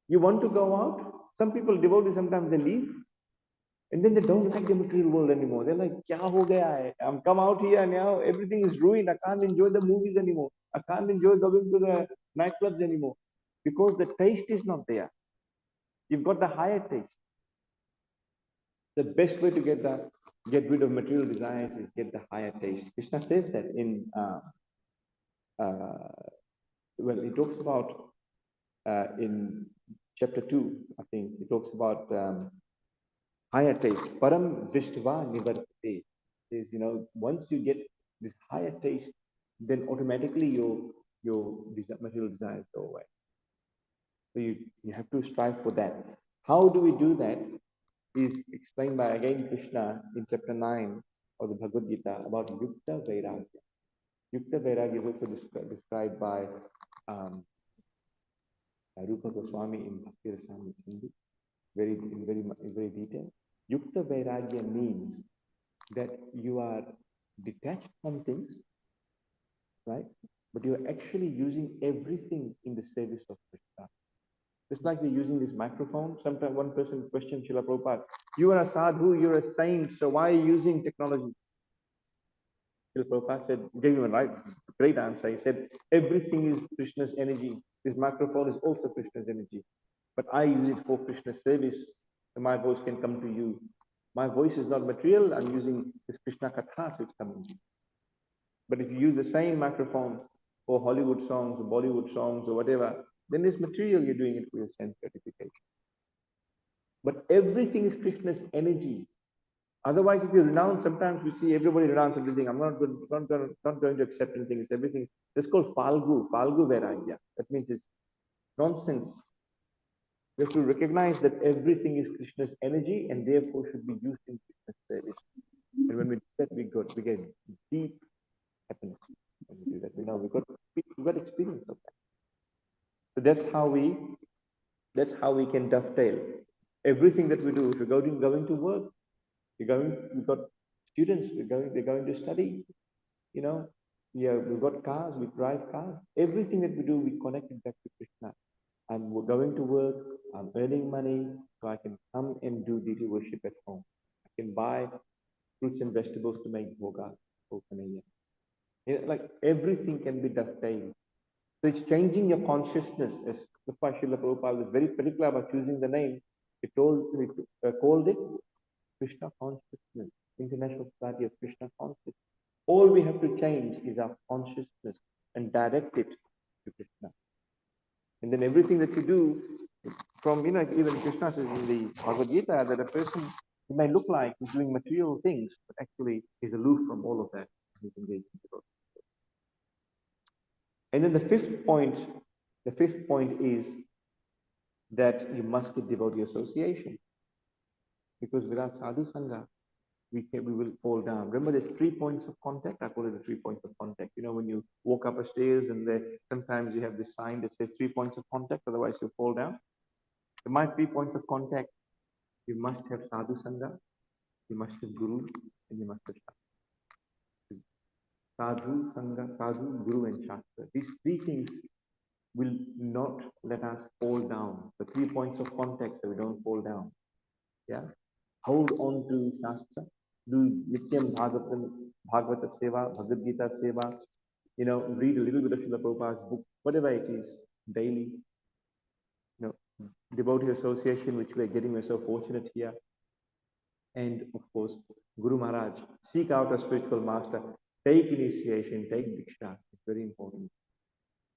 you want to go out. Some people, devotees, sometimes they leave. And then they don't like the material world anymore. They're like, kya ho gaya hai? I'm come out here now, everything is ruined. I can't enjoy the movies anymore. I can't enjoy going to the nightclubs anymore. Because the taste is not there. You've got the higher taste. The best way to get rid of material desires is get the higher taste. Krishna says that in he talks about in chapter 2, I think, he talks about higher taste. Param Vishtva Nivartate. Says, once you get this higher taste, then automatically your material desires go away. So you have to strive for that. How do we do that? Is explained by again Krishna in chapter 9 of the Bhagavad Gita about Yukta Vairagya. Yukta Vairagya is also described by Rupa Goswami in Bhakti Rasamrita Sindhu, in very detail. Yukta Vairagya means that you are detached from things, right? But you're actually using everything in the service of Krishna. Just like we're using this microphone. Sometimes one person questioned Srila Prabhupada, you are a sadhu, you're a saint, so why are you using technology? Srila Prabhupada said, gave him a great answer. He said, everything is Krishna's energy. This microphone is also Krishna's energy. But I use it for Krishna's service, so my voice can come to you. My voice is not material, I'm using this Krishna Katha, so it's coming to you. But if you use the same microphone for Hollywood songs or Bollywood songs or whatever, then it's material, you're doing it for your sense gratification. But everything is Krishna's energy. Otherwise, if you renounce, sometimes we see everybody renounce everything. I'm not going to accept anything. It's everything. That's called Falgu Vairagya. That means it's nonsense. We have to recognize that everything is Krishna's energy and therefore should be used in Krishna's service. And when we do that, we get deep happiness. When we do that, we've got experience of that. So that's how we can dovetail everything that we do. If we're going to work, we've got students, they're going to study, we've got cars, we drive cars. Everything that we do, we connect it back to Krishna. I'm going to work, I'm earning money, so I can come and do deity worship at home. I can buy fruits and vegetables to make bhoga, like everything can be dovetailed. So it's changing your consciousness. As why Srila Prabhupada was very particular about choosing the name. He called it Krishna consciousness, International Society of Krishna Consciousness. All we have to change is our consciousness and direct it to Krishna. And then everything that you do, from, even Krishna says in the Bhagavad Gita that a person, he may look like he's doing material things, but actually he's aloof from all of that. He's engaged in devotion. And then the fifth point is that you must get devotee association. Because without sadhu sangha, we will fall down. Remember, there's 3 points of contact. I call it the 3 points of contact. When you walk up a stairs and sometimes you have this sign that says 3 points of contact, otherwise you fall down. So my 3 points of contact, you must have sadhu sangha, you must have guru, and you must have shastra. Sadhu sangha, sadhu, guru, and shastra. These 3 things will not let us fall down. The 3 points of contact so we don't fall down. Yeah? Hold on to Shastra, do Nityam Bhagavata Seva, Bhagavad Gita Seva, read a little bit of Srila Prabhupada's book, whatever it is. daily, devotee association, which we are getting. We're so fortunate here. And of course, Guru Maharaj, seek out a spiritual master, take initiation, take Diksha. It's very important.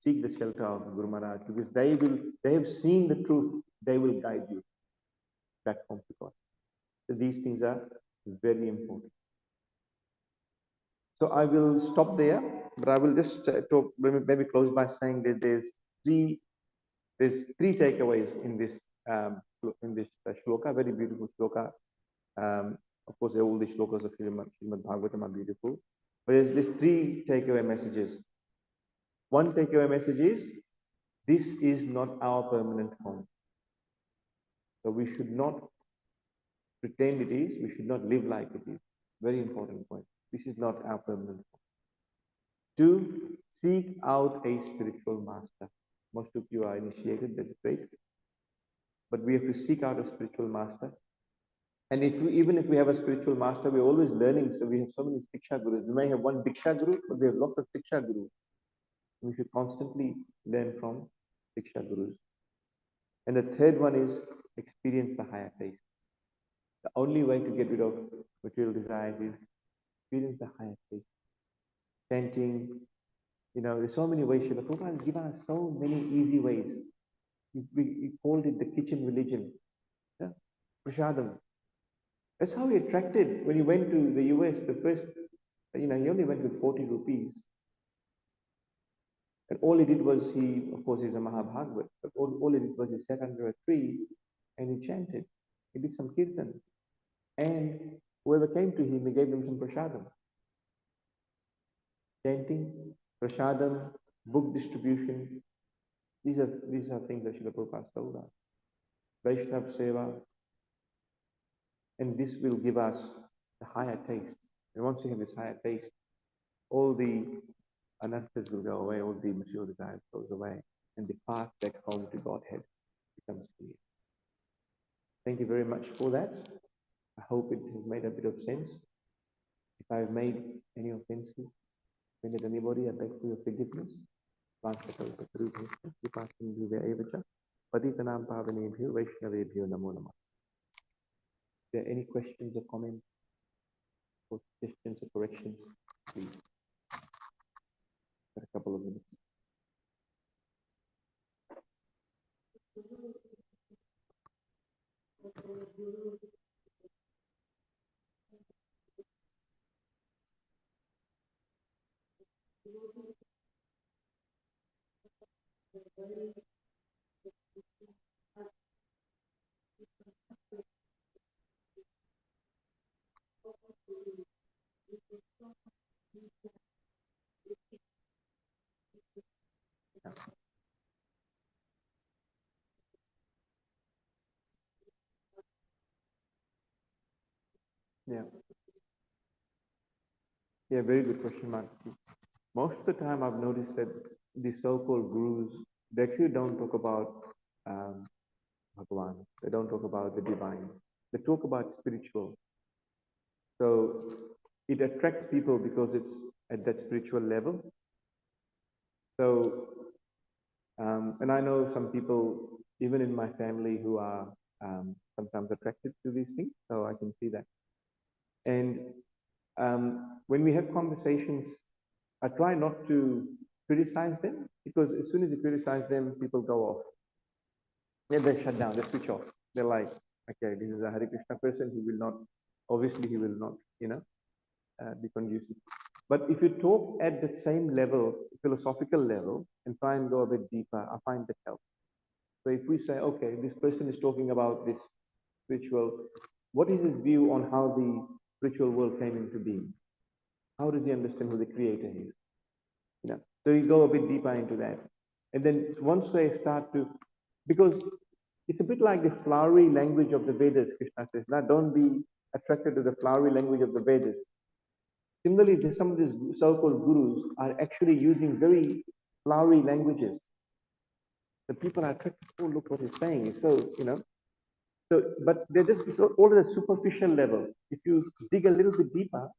Seek the shelter of Guru Maharaj because they have seen the truth. They will guide you back home to God. So these things are very important. So I will stop there, but I will just talk, maybe close by saying that there's three takeaways in this shloka, very beautiful shloka. Of course, all the shlokas of Srimad Bhagavatam are beautiful, but there's three takeaway messages. One takeaway message is, this is not our permanent home. So we should not pretend it is. We should not live like it is. Very important point. This is not our permanent home. Two, seek out a spiritual master. Most of you are initiated, that's great. But we have to seek out a spiritual master. And even if we have a spiritual master, we're always learning. So we have so many Diksha Gurus. We may have one Diksha Guru, but we have lots of Diksha Gurus. We should constantly learn from Diksha Gurus. And the third one is experience the higher taste. The only way to get rid of material desires is experience the higher taste. Chanting, there's so many ways. Srila Prabhupada has given us so many easy ways. We called it the kitchen religion. Yeah? Prashadam. That's how he attracted when he went to the US. The first, he only went with 40 rupees. And all he did was of course, he's a Mahabhagavat, but all he did was he sat under a tree and he chanted. He did some kirtan. And whoever came to him, he gave them some prashadam. Chanting, prashadam, book distribution. These are things that Srila Prabhupada told us. Vaishnav Seva. And this will give us the higher taste. And once you have this higher taste, all the anarthas will go away, all the material desires goes away, and the path back home to Godhead becomes clear. Thank you very much for that. I hope it has made a bit of sense. If I've made any offenses, offended anybody, I beg for your forgiveness. Patitanam pavanebhyo Vaishnavebhyo namo namah. If there are any questions or comments or suggestions or corrections, please. For a couple of minutes. Yeah. Yeah, very good question, Mark. Most of the time I've noticed that the so-called gurus, they actually don't talk about Bhagavan. They don't talk about the divine. They talk about spiritual. So it attracts people because it's at that spiritual level. So, and I know some people, even in my family, who are sometimes attracted to these things. So I can see that. And when we have conversations, I try not to criticize them because as soon as you criticize them, people go off. Yeah, they shut down, they switch off. They're like, okay, this is a Hare Krishna person. He will not, obviously, he will not, be conducive. But if you talk at the same level, philosophical level, and try and go a bit deeper, I find that helps. So if we say, okay, this person is talking about this spiritual, what is his view on how the spiritual world came into being? How does he understand who the creator is? So you go a bit deeper into that. And then once they start to, because it's a bit like the flowery language of the Vedas, Krishna says. Now don't be attracted to the flowery language of the Vedas. Similarly, some of these so-called gurus are actually using very flowery languages. The people are attracted, oh, look what he's saying. So, but they're just all at a superficial level. If you dig a little bit deeper,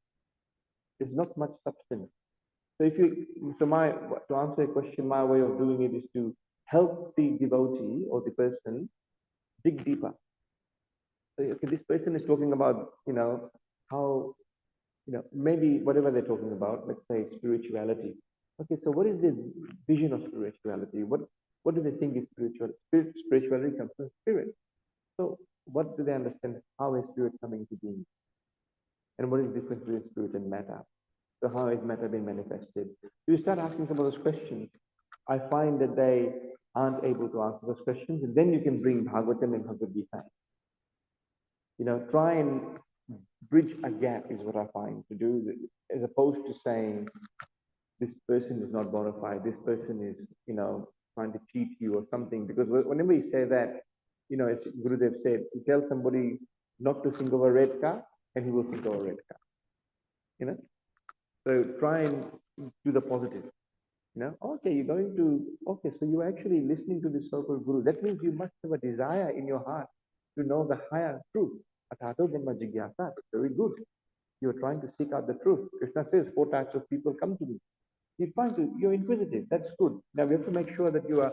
there's not much substance. So to answer your question, my way of doing it is to help the devotee or the person dig deeper. So, okay, this person is talking about, how, maybe whatever they're talking about, let's say spirituality. Okay, so what is the vision of spirituality? What do they think is spiritual? Spirituality comes from spirit. So what do they understand? How is spirit coming into being? And what is the difference between spirit and matter? So how is matter being manifested? You start asking some of those questions. I find that they aren't able to answer those questions, and then you can bring Bhagavatam and Bhagavad Gita. Try and bridge a gap is what I find to do, as opposed to saying this person is not bona fide, this person is, trying to cheat you or something. Because whenever you say that, as Gurudev said, you tell somebody not to think of a red car, and he will think of a red car. So try and do the positive. Okay, you're going to, okay, so you're actually listening to the so-called Guru. That means you must have a desire in your heart to know the higher truth. Atato Janma Jigyasa. Very good. You're trying to seek out the truth. Krishna says 4 types of people come to me. You're inquisitive. That's good. Now we have to make sure that you are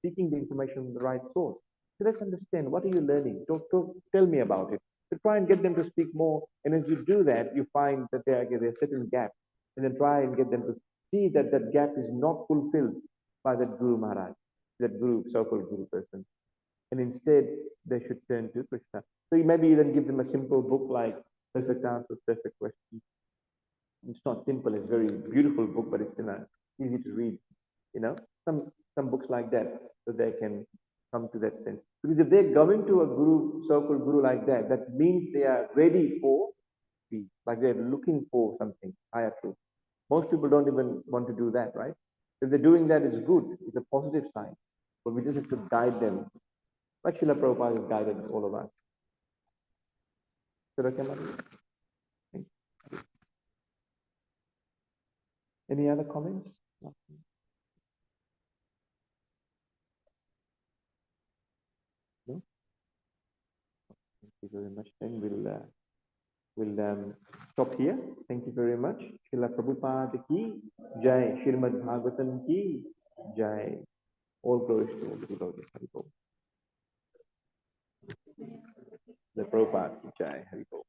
seeking the information from the right source. So let's understand, what are you learning? Tell me about it. So try and get them to speak more. And as you do that, you find that there are certain gaps. And then try and get them to see that that gap is not fulfilled by that Guru Maharaj, that Guru, so-called Guru person. And instead, they should turn to Krishna. So you maybe even give them a simple book like Perfect Answers, Perfect Questions. It's not simple, it's a very beautiful book, but it's easy to read. You know, some books like that, so they can come to that sense. Because if they're going to a guru, so-called guru like that, that means they are ready for peace, like they're looking for something higher truth. Most people don't even want to do that, right? If they're doing that, it's good. It's a positive sign. But we just have to guide them. Like Srila Prabhupada has guided all of us. Should I come up? Any other comments? No? Thank you very much. Then we'll stop here. Thank you very much. Srila Prabhupada ki Jai. Srimad Bhagavatam ki Jai. All glories to all the devotees. Hari Bol. The Prabhupada ki Jai. Hari Bol.